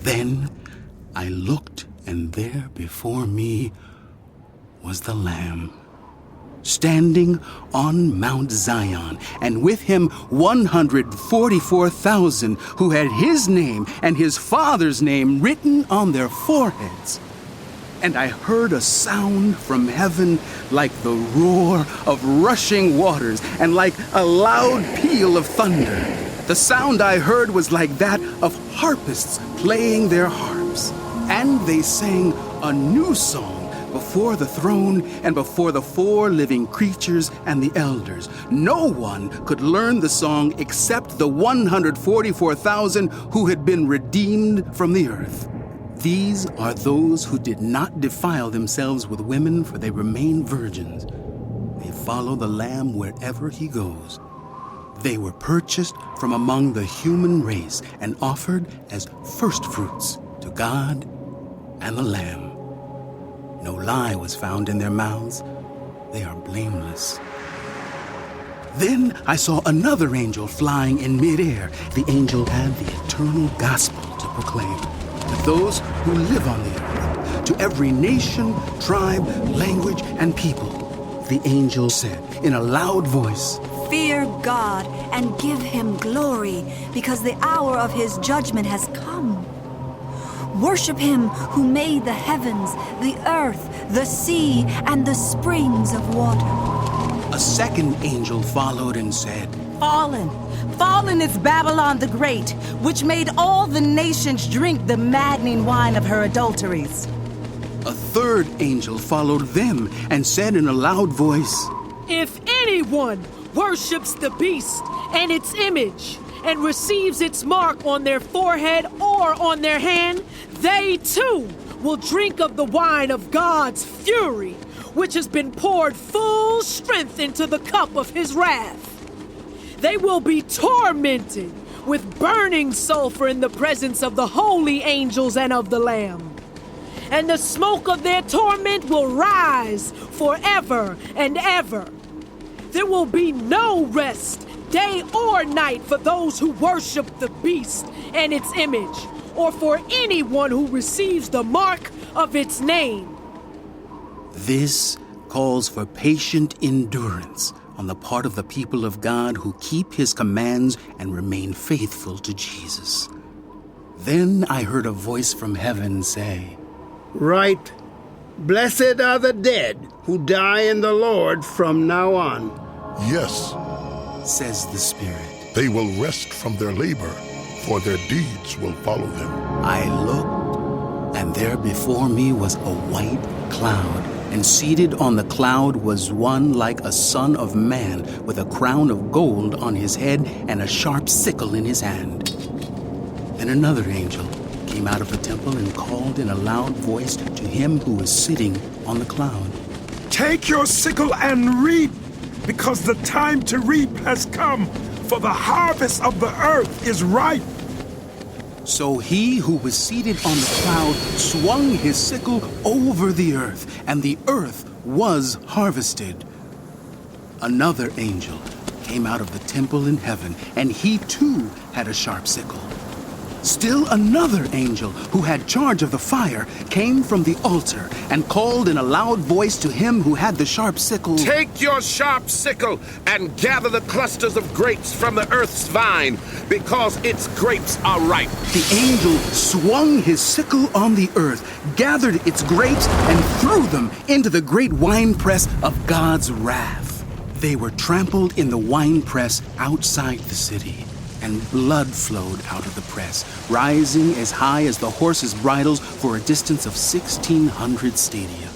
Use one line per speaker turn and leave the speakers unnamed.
Then I looked, and there before me was the Lamb, standing on Mount Zion, and with him 144,000 who had his name and his Father's name written on their foreheads. And I heard a sound from heaven like the roar of rushing waters and like a loud peal of thunder. The sound I heard was like that of harpists playing their harps. And they sang a new song before the throne and before the 4 living creatures and the elders. No one could learn the song except the 144,000 who had been redeemed from the earth. These are those who did not defile themselves with women, for they remain virgins. They follow the Lamb wherever he goes. They were purchased from among the human race and offered as firstfruits to God and the Lamb. No lie was found in their mouths. They are blameless. Then I saw another angel flying in midair. The angel had the eternal gospel to proclaim to those who live on the earth, to every nation, tribe, language, and people. The angel said in a loud voice,
"Fear God and give him glory, because the hour of his judgment has come. Worship him who made the heavens, the earth, the sea, and the springs of water."
A second angel followed and said,
Fallen, fallen is Babylon the Great, which made all the nations drink the maddening wine of her adulteries.
A third angel followed them and said in a loud voice,
"If anyone worships the beast and its image and receives its mark on their forehead or on their hand, they too will drink of the wine of God's fury, which has been poured full strength into the cup of his wrath. They will be tormented with burning sulfur in the presence of the holy angels and of the Lamb. And the smoke of their torment will rise forever and ever. There will be no rest, day or night, for those who worship the beast and its image, or for anyone who receives the mark of its name."
This calls for patient endurance on the part of the people of God who keep his commands and remain faithful to Jesus. Then I heard a voice from heaven say,
"Write, blessed are the dead who die in the Lord from now on."
Yes,
says the Spirit.
they will rest from their labor, for their deeds will follow them.
I looked, and there before me was a white cloud, and seated on the cloud was one like a son of man, with a crown of gold on his head and a sharp sickle in his hand. Then another angel came out of the temple and called in a loud voice to him who was sitting on the cloud,
"Take your sickle and reap, because the time to reap has come, for the harvest of the earth is ripe."
So he who was seated on the cloud swung his sickle over the earth, and the earth was harvested. Another angel came out of the temple in heaven, and he too had a sharp sickle. Still another angel who had charge of the fire came from the altar and called in a loud voice to him who had the sharp sickle,
"Take your sharp sickle and gather the clusters of grapes from the earth's vine, because its grapes are ripe."
The angel swung his sickle on the earth, gathered its grapes, and threw them into the great winepress of God's wrath. They were trampled in the winepress outside the city, and blood flowed out of the press, rising as high as the horses' bridles for a distance of 1,600 stadia.